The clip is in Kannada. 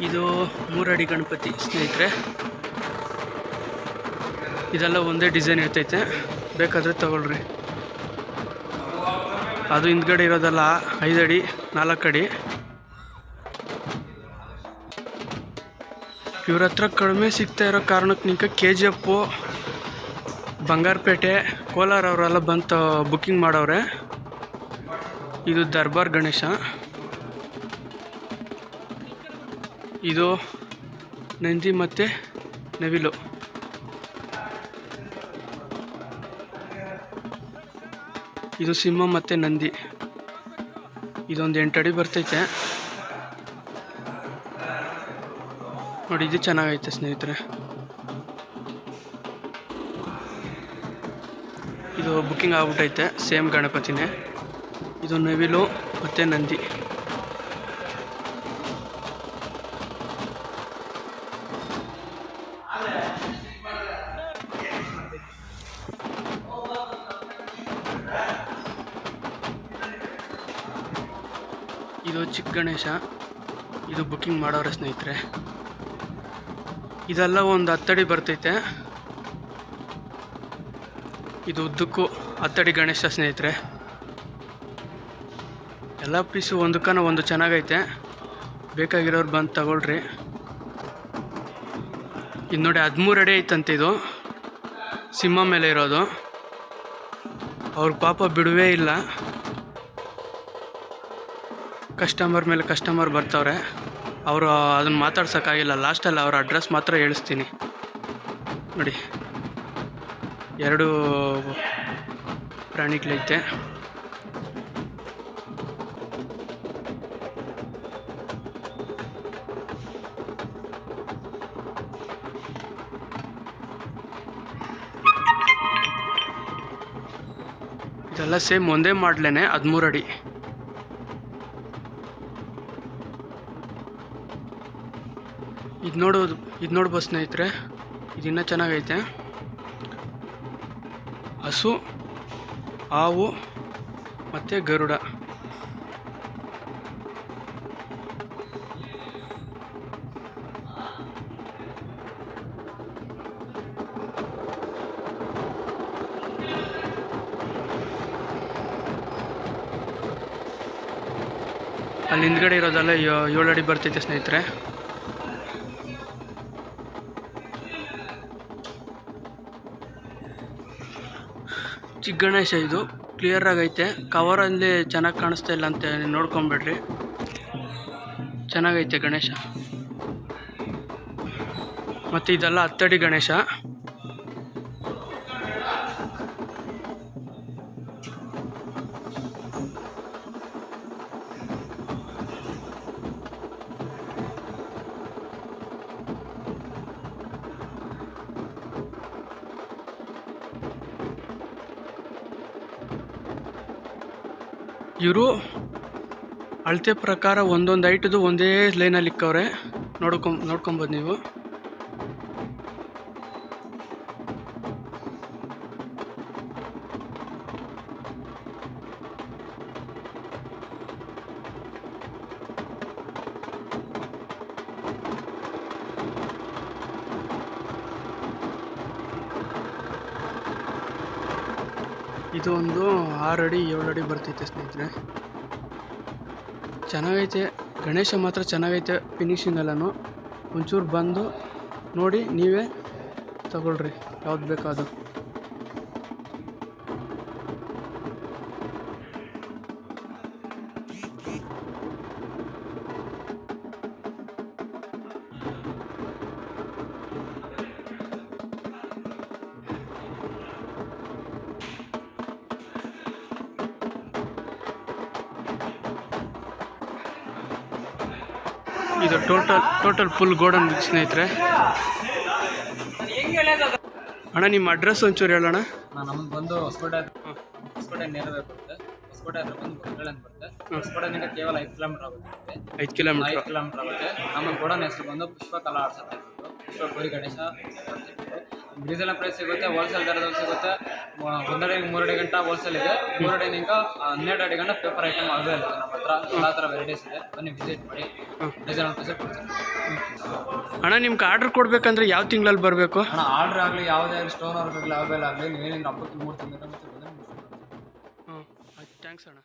ಇದು 3 ಅಡಿ ಗಣಪತಿ ಸ್ನೇಹಿತರೆ. ಇದೆಲ್ಲ ಒಂದೇ ಡಿಸೈನ್ ಇರ್ತೈತೆ, ಬೇಕಾದರೆ ತಗೊಳ್ರಿ. ಅದು ಹಿಂದ್ಗಡೆ ಇರೋದೆಲ್ಲ 5 ಅಡಿ 4 ಅಡಿ. ಇವ್ರ ಹತ್ರ ಕಡಿಮೆ ಸಿಗ್ತಾ ಇರೋ ಕಾರಣಕ್ಕೆ ನಿಂಕ KGF, ಬಂಗಾರಪೇಟೆ, ಕೋಲಾರ ಅವರೆಲ್ಲ ಬಂತು ಬುಕ್ಕಿಂಗ್ ಮಾಡವ್ರೆ. ಇದು ದರ್ಬಾರ್ ಗಣೇಶ. ಇದು ನಂದಿ ಮತ್ತು ನವಿಲು. ಇದು ಸಿಂಹ ಮತ್ತು ನಂದಿ. ಇದೊಂದು 8 ಅಡಿ ಬರ್ತೈತೆ ನೋಡಿ. ಇದು ಚೆನ್ನಾಗೈತೆ ಸ್ನೇಹಿತರೆ. ಇದು ಬುಕ್ಕಿಂಗ್ ಆಗ್ಬಿಟ್ಟೈತೆ. ಸೇಮ್ ಗಣಪತಿನೇ. ಇದು ನವಿಲು ಮತ್ತು ನಂದಿ. ಇದು ಚಿಕ್ಕ ಗಣೇಶ. ಇದು ಬುಕ್ಕಿಂಗ್ ಮಾಡೋರೆ ಸ್ನೇಹಿತರೆ. ಇದೆಲ್ಲ ಒಂದು 10 ಅಡಿ ಬರ್ತೈತೆ. ಇದು ಉದ್ದಕ್ಕೂ 10 ಅಡಿ ಗಣೇಶ ಸ್ನೇಹಿತರೆ. ಎಲ್ಲ ಪೀಸು ಒಂದಕ್ಕನ ಒಂದು ಚೆನ್ನಾಗೈತೆ. ಬೇಕಾಗಿರೋರು ಬಂದು ತಗೊಳ್ರಿ. ಇದು ನೋಡಿ 13 ಅಡಿ ಐತಂತೆ. ಇದು ಸಿಂಹ ಮೇಲೆ ಇರೋದು. ಅವ್ರ ಪಾಪ ಬಿಡುವೇ ಇಲ್ಲ. ಕಸ್ಟಮರ್ ಮೇಲೆ ಕಸ್ಟಮರ್ ಬರ್ತಾವ್ರೆ. ಅವರು ಅದನ್ನು ಮಾತಾಡ್ಸೋಕ್ಕಾಗಿಲ್ಲ. ಲಾಸ್ಟಲ್ಲಿ ಅವ್ರ ಅಡ್ರೆಸ್ ಮಾತ್ರ ಹೇಳಿಸ್ತೀನಿ ನೋಡಿ. 2 ಪ್ರಾಣಿಗಳೈತೆ. ಇದೆಲ್ಲ ಸೇಮ್ ಒಂದೇ ಮಾಡ್ಲೇನೆ 13 ಅಡಿ. ಇದು ನೋಡ್ಬೋದು ಸ್ನೇಹಿತರೆ. ಇದು ಇನ್ನೂ ಚೆನ್ನಾಗೈತೆ. ಹಸು, ಹಾವು ಮತ್ತು ಗರುಡ. ಅಲ್ಲಿ ಹಿಂದ್ಗಡೆ ಇರೋದೆಲ್ಲ 7 ಅಡಿ ಬರ್ತೈತೆ ಸ್ನೇಹಿತರೆ. ಚಿಕ್ಕ ಗಣೇಶ. ಇದು ಕ್ಲಿಯರ್ ಆಗೈತೆ. ಕವರಲ್ಲಿ ಚೆನ್ನಾಗಿ ಕಾಣಿಸ್ತಾ ಇಲ್ಲ ಅಂತ ನೋಡ್ಕೊಂಬಿಡ್ರಿ. ಚೆನ್ನಾಗೈತೆ ಗಣೇಶ. ಮತ್ತು ಇದೆಲ್ಲ 10 ಅಡಿ ಗಣೇಶ. ಇವರು ಅಳತೆ ಪ್ರಕಾರ ಒಂದೊಂದು ಹೈಟ್ದು ಒಂದೇ ಲೈನಲ್ಲಿ ಇಕ್ಕವ್ರೆ. ನೋಡ್ಕೊಬೋದು ನೀವು. ಇದು ಒಂದು 6 ಅಡಿ 7 ಅಡಿ ಬರ್ತೈತೆ ಸ್ನೇಹಿತರೆ. ಚೆನ್ನಾಗೈತೆ ಗಣೇಶ ಮಾತ್ರ ಚೆನ್ನಾಗೈತೆ. ಫಿನಿಶಿಂಗ್ ಎಲ್ಲನೂ ಒಂಚೂರು ಬಂದು ನೋಡಿ ನೀವೇ ತಗೊಳ್ರಿ ಯಾವ್ದು ಬೇಕೋ ಅದು. ಇದು ಟೋಟಲ್ ಫುಲ್ ಗೋಡನ್ ಸ್ನೇಹಿತರೆ. ಅಣ್ಣ ನಿಮ್ಮ ಅಡ್ರೆಸ್ ಒಂಚೂರು ಹೇಳೋಣ. ನಮ್ದು ಬಂದು ಹೊಸಕೋಟೆ ನೇರವೇ ಬರುತ್ತೆ. ಹೊಸಕೋಟೆ ಹತ್ರ ಬಂದು ಗೊತ್ತಳೆ ಅಂತ ಬರುತ್ತೆ. ಹೊಸಕೋಟೆಯಿಂದ ಕೇವಲ 5 ಕಿಲೋಮೀಟರ್ ಆಗುತ್ತೆ. 5 ಕಿಲೋಮೀಟರ್ ಆಗುತ್ತೆ. ನಮ್ಮ ಗೋಡನ್ ಹೆಸರು ಬಂದು ಪುಷ್ಪಕಲಾ ಆರ್ಟ್ಸ್ ಅಂತ ಹೇಳ್ಬಿಟ್ಟು ಪುಷ್ಪ ಗೌರಿ ಗಣೇಶ. ರೀಸನಲ್ ಪ್ರೈಸ್ ಸಿಗುತ್ತೆ, ಹೋಲ್ಸೇಲ್ ದರದಲ್ಲಿ ಸಿಗುತ್ತೆ. 1 ಅಡಿಗೆ 3 ಅಡಿ ಗಂಟ ಹೋಲ್ಸೇಲ್ ಇದೆ, 3 ಅಡಿನಿಂದ 12 ಅಡಿ ಗಂಟ ಪೇಪರ್ ಐಟಮ್ ಅವೈಲೇಬಲ್ ಇದೆ ನಮ್ಮ ಹತ್ರ. ಎಲ್ಲ ಥರ ವೆರೈಟೀಸ್ ಇದೆ, ಬನ್ನಿ ವಿಸಿಟ್ ಮಾಡಿ. ರೀಸನಲ್ ಪ್ರೈಸ್ ಕೊಡ್ತೀನಿ ಅಣ್ಣ. ನಿಮ್ಗೆ ಆರ್ಡ್ರ್ ಕೊಡಬೇಕಂದ್ರೆ ಯಾವ ತಿಂಗಳಲ್ಲಿ ಬರಬೇಕು ಅಣ್ಣ? ಆರ್ಡ್ರ್ ಆಗಲಿ ಯಾವುದೇ ಆಗಲಿ ಸ್ಟೋನ್ ವರ್ಕ್ ಆಗಲಿ ಅವೈಲೇಬಲ್ ಆಗಲಿ, ನೀವೇನಿಂದ ಹಬ್ಬಕ್ಕೆ 3 ತಿಂಗಳ ಹಾಂ, ಆಯ್ತು. ಥ್ಯಾಂಕ್ಸ್ ಅಣ್ಣ.